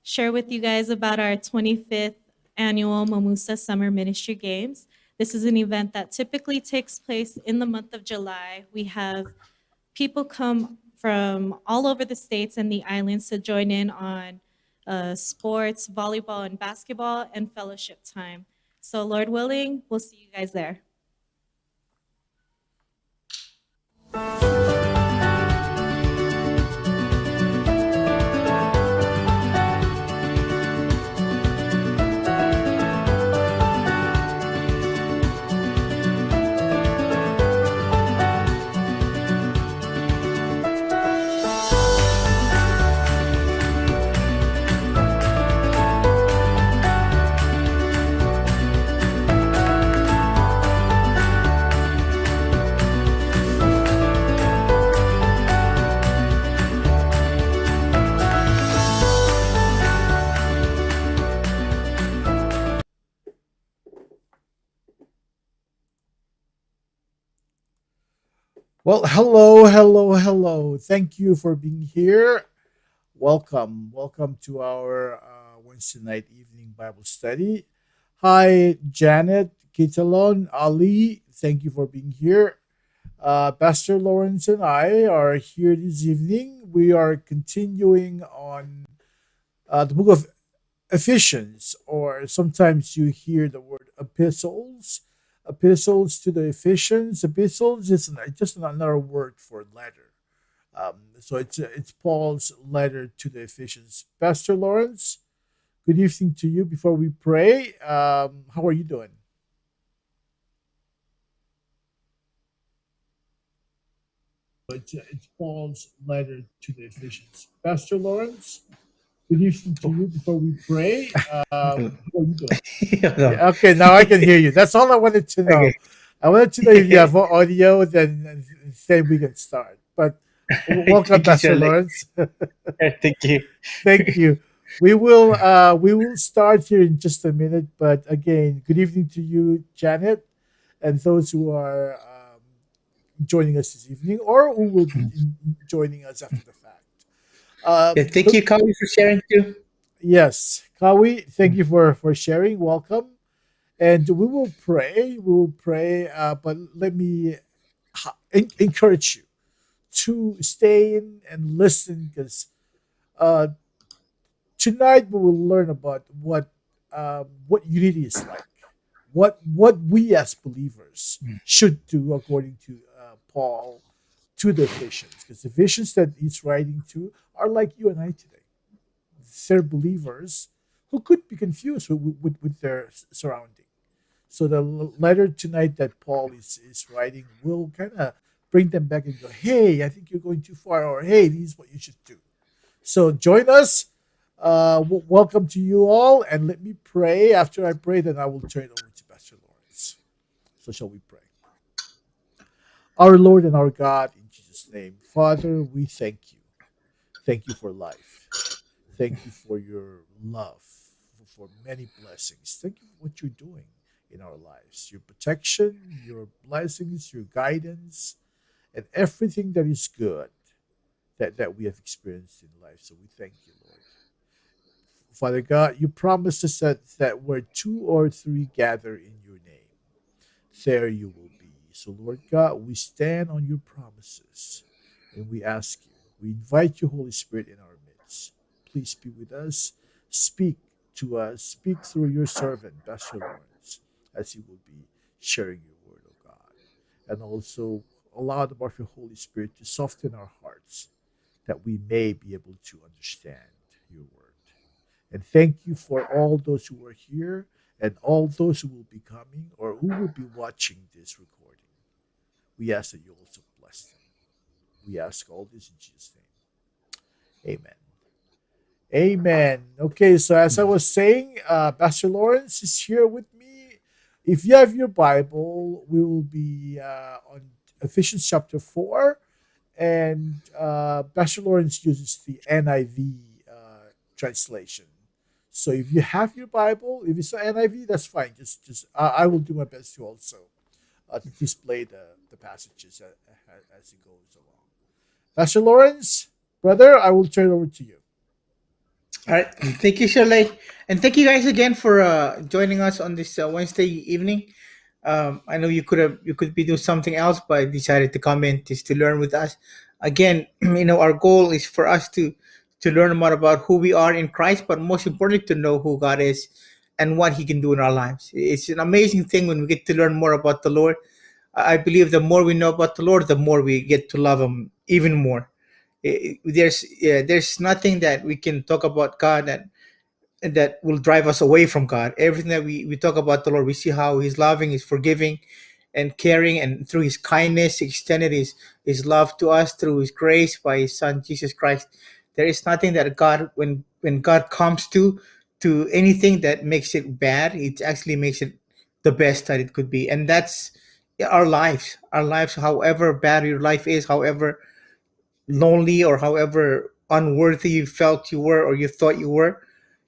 share with you guys about our 25th annual MOMUSA Summer Ministry Games. This is an event that typically takes place in the month of July. We have people come from all over the states and the islands to join in on sports, volleyball, and basketball, and fellowship time. So, Lord willing, we'll see you guys there. Well, hello, hello, hello. Thank you for being here. Welcome. Welcome to our Wednesday night evening Bible study. Hi, Janet, Kitalon, Ali. Thank you for being here. Pastor Lawrence and I are here this evening. We are continuing on the book of Ephesians, or sometimes you hear the word epistles. Epistles to the Ephesians. Epistles is just another word for letter. So it's Paul's letter to the Ephesians. Pastor Lawrence, good evening to you. Before we pray, how are you doing? It's Paul's letter to the Ephesians. Pastor Lawrence, good evening to you. Before we pray, how are you doing? No. Yeah, okay, now I can hear you. That's all I wanted to know. Okay. I wanted to know if you have more audio, then we can start. But welcome, Thank you, Pastor Sir. Lawrence. Thank you. Thank you. We will start here in just a minute. But again, good evening to you, Janet, and those who are joining us this evening, or who will be joining us after the fact. Yeah, thank you, Kali, for sharing too. Yes, Kawi, thank you for sharing. Welcome. And we will pray. We will pray. But let me encourage you to stay in and listen, because uh, tonight we will learn about what unity is like, what we as believers should do according to Paul to the Ephesians, because the Ephesians that he's writing to are like you and I today. They're believers who could be confused with their surrounding. So the letter tonight that Paul is writing will kind of bring them back and go, hey, I think you're going too far, or hey, this is what you should do. So join us. Welcome to you all, and let me pray. After I pray, then I will turn it over to Pastor Lawrence. So shall we pray? Our Lord and our God, in Jesus' name, Father, we thank you. Thank you for life. Thank you for your love, for many blessings. Thank you for what you're doing in our lives, your protection, your blessings, your guidance, and everything that is good that we have experienced in life. So we thank you, Lord. Father God, you promised us that where two or three gather in your name, there you will be. So, Lord God, we stand on your promises and we ask you, we invite you, Holy Spirit, in our midst. Please be with us. Speak to us. Speak through your servant, Pastor Lawrence, as he will be sharing your word, oh God. And also allow the power of your Holy Spirit to soften our hearts that we may be able to understand your word. And thank you for all those who are here and all those who will be coming or who will be watching this recording. We ask that you also bless them. We ask all this in Jesus' name. Amen. Amen. Okay, so as I was saying, Pastor Lawrence is here with me. If you have your Bible, we will be on Ephesians chapter 4, and Pastor Lawrence uses the NIV translation. So if you have your Bible, if it's an NIV, that's fine. Just I will do my best to also to display the passages as it goes along. Pastor Lawrence, brother, I will turn it over to you. All right. Thank you, Shirley. And thank you guys again for joining us on this Wednesday evening. I know you could be doing something else, but decided to come in just to learn with us. Again, our goal is for us to learn more about who we are in Christ, but most importantly, to know who God is and what He can do in our lives. It's an amazing thing when we get to learn more about the Lord. I believe the more we know about the Lord, the more we get to love Him even more. There's nothing that we can talk about God that will drive us away from God. Everything that we talk about the Lord, we see how He's loving, He's forgiving, and caring, and through His kindness, He extended His love to us through His grace by His Son Jesus Christ. There is nothing that God, when God comes to anything that makes it bad, it actually makes it the best that it could be, and that's our lives. Our lives, however bad your life is, however lonely or however unworthy you felt you were or you thought you were,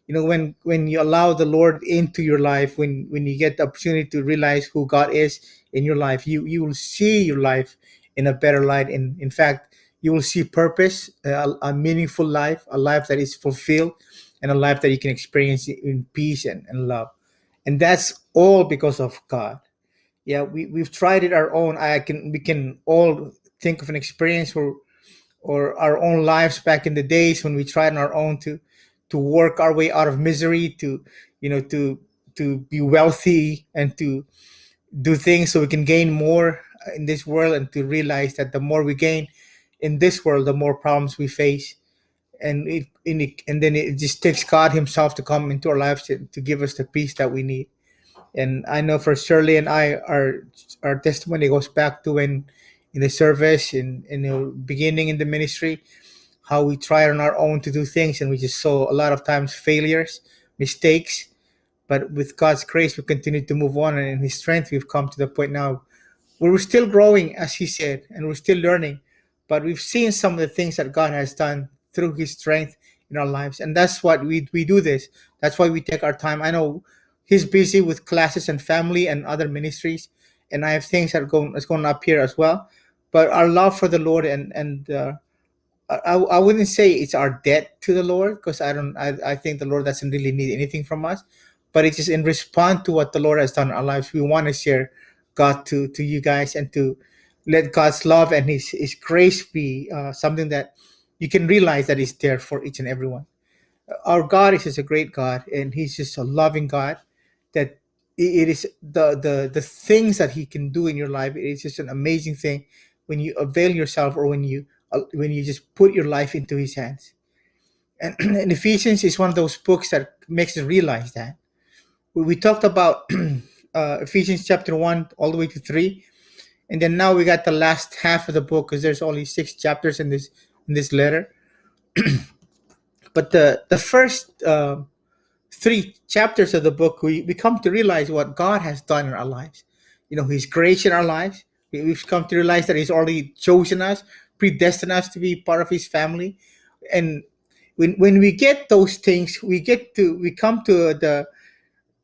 when you allow the Lord into your life, when you get the opportunity to realize who God is in your life, you will see your life in a better light. In fact, you will see purpose, a meaningful life, a life that is fulfilled, and a life that you can experience in peace and love. And that's all because of God. Yeah, we've tried it our own. We can all think of an experience or our own lives back in the days when we tried on our own to work our way out of misery, to you know to be wealthy and to do things so we can gain more in this world, and to realize that the more we gain in this world, the more problems we face. And then it just takes God Himself to come into our lives to give us the peace that we need. And I know for Shirley and I, our testimony goes back to when in the service, in the beginning in the ministry, how we tried on our own to do things, and we just saw a lot of times failures, mistakes. But with God's grace, we continue to move on, and in His strength, we've come to the point now where we're still growing, as He said, and we're still learning. But we've seen some of the things that God has done through His strength in our lives, and that's what we do this. That's why we take our time. I know He's busy with classes and family and other ministries, and I have things that are going up here as well. But our love for the Lord and I wouldn't say it's our debt to the Lord, because I think the Lord doesn't really need anything from us, but it's just in response to what the Lord has done in our lives. We want to share God to you guys, and to let God's love and His grace be something that you can realize that is there for each and everyone. Our God is just a great God, and He's just a loving God. That it is the things that He can do in your life. It is just an amazing thing when you avail yourself, or when you just put your life into His hands. And Ephesians is one of those books that makes us realize that. We talked about Ephesians chapter 1 all the way to 3, and then now we got the last half of the book, because there's only 6 chapters in this letter. But the first 3 chapters of the book, we come to realize what God has done in our lives. His grace in our lives. We've come to realize that He's already chosen us, predestined us to be part of His family. And when we get those things, we come to the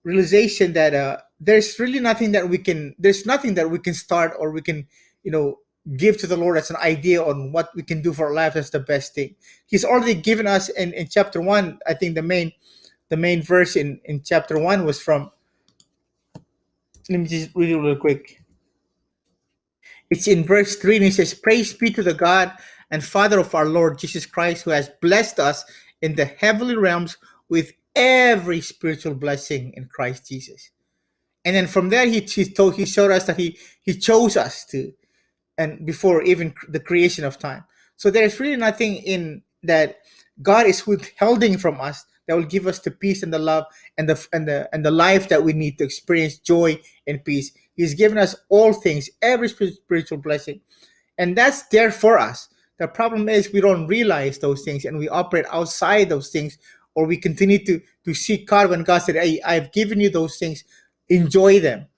realization that there's nothing that we can start, or we can give to the Lord as an idea on what we can do for our life as the best thing. He's already given us in chapter 1. I think the main verse in chapter 1 was from, let me just read it real quick. It's in verse 3, and it says, "Praise be to the God and Father of our Lord Jesus Christ, who has blessed us in the heavenly realms with every spiritual blessing in Christ Jesus." And then from there, he showed us that he chose us to, and before even the creation of time. So there's really nothing in that God is withholding from us that will give us the peace and the love and the life that we need to experience joy and peace. He's given us all things, every spiritual blessing, and that's there for us. The problem is we don't realize those things, and we operate outside those things, or we continue to seek God when God said, "Hey, I've given you those things, enjoy them."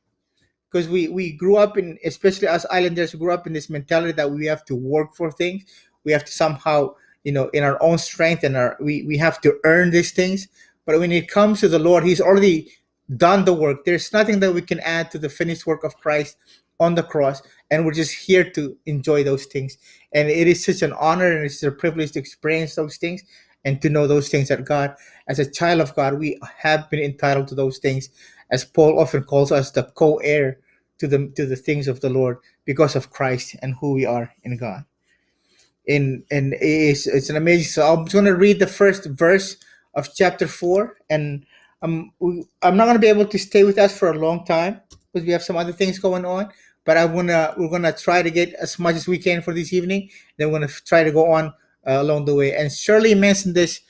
Because we grew up in, especially as islanders, we grew up in this mentality that we have to work for things. We have to somehow, in our own strength, and we have to earn these things. But when it comes to the Lord, He's already done the work. There's nothing that we can add to the finished work of Christ on the cross, and we're just here to enjoy those things. And it is such an honor, and it's a privilege to experience those things. and to know those things that God, as a child of God, we have been entitled to those things, as Paul often calls us the co-heir to the things of the Lord because of Christ and who we are in God. And it's an amazing. So I'm going to read the first verse of chapter 4, and I'm not going to be able to stay with us for a long time because we have some other things going on. But we're gonna try to get as much as we can for this evening. Then we're gonna try to go on along the way. And Shirley mentioned this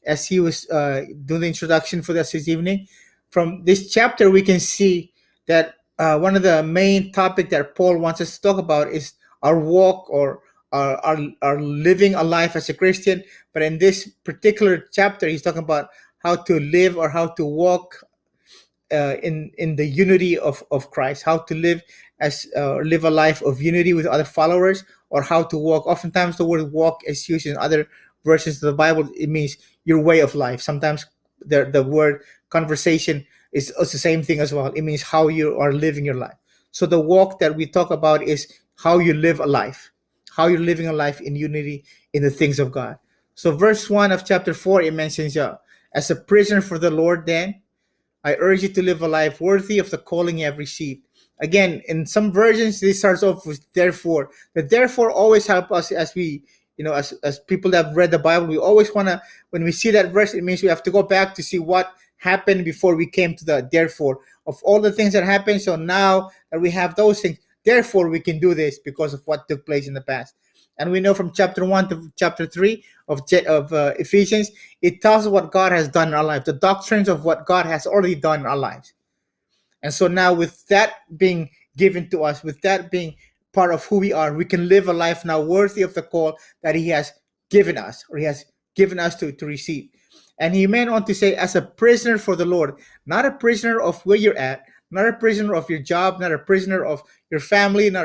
as he was doing the introduction for us this evening. From this chapter, we can see that one of the main topic that Paul wants us to talk about is our walk, or our living a life as a Christian. But in this particular chapter, he's talking about how to live, or how to walk in the unity of Christ, how to live live a life of unity with other followers, or how to walk. Oftentimes, the word "walk" is used in other versions of the Bible. It means your way of life. Sometimes the word "conversation" is the same thing as well. It means how you are living your life. So the walk that we talk about is how you live a life, how you're living a life in unity in the things of God. So verse 1 of chapter 4, it mentions, as a prisoner for the Lord, then I urge you to live a life worthy of the calling you have received. Again, in some versions, this starts off with therefore. The therefore always help us as we, as people that have read the Bible. We always want to, when we see that verse, it means we have to go back to see what happened before we came to the therefore of all the things that happened. So now that we have those things, therefore we can do this because of what took place in the past. And we know from chapter 1 to chapter 3 of Ephesians, it tells us what God has done in our lives, the doctrines of what God has already done in our lives. And so now, with that being given to us, with that being part of who we are, we can live a life now worthy of the call that He has given us, or He has given us to receive. And he went on to say, as a prisoner for the Lord, not a prisoner of where you're at, not a prisoner of your job, not a prisoner of your family, not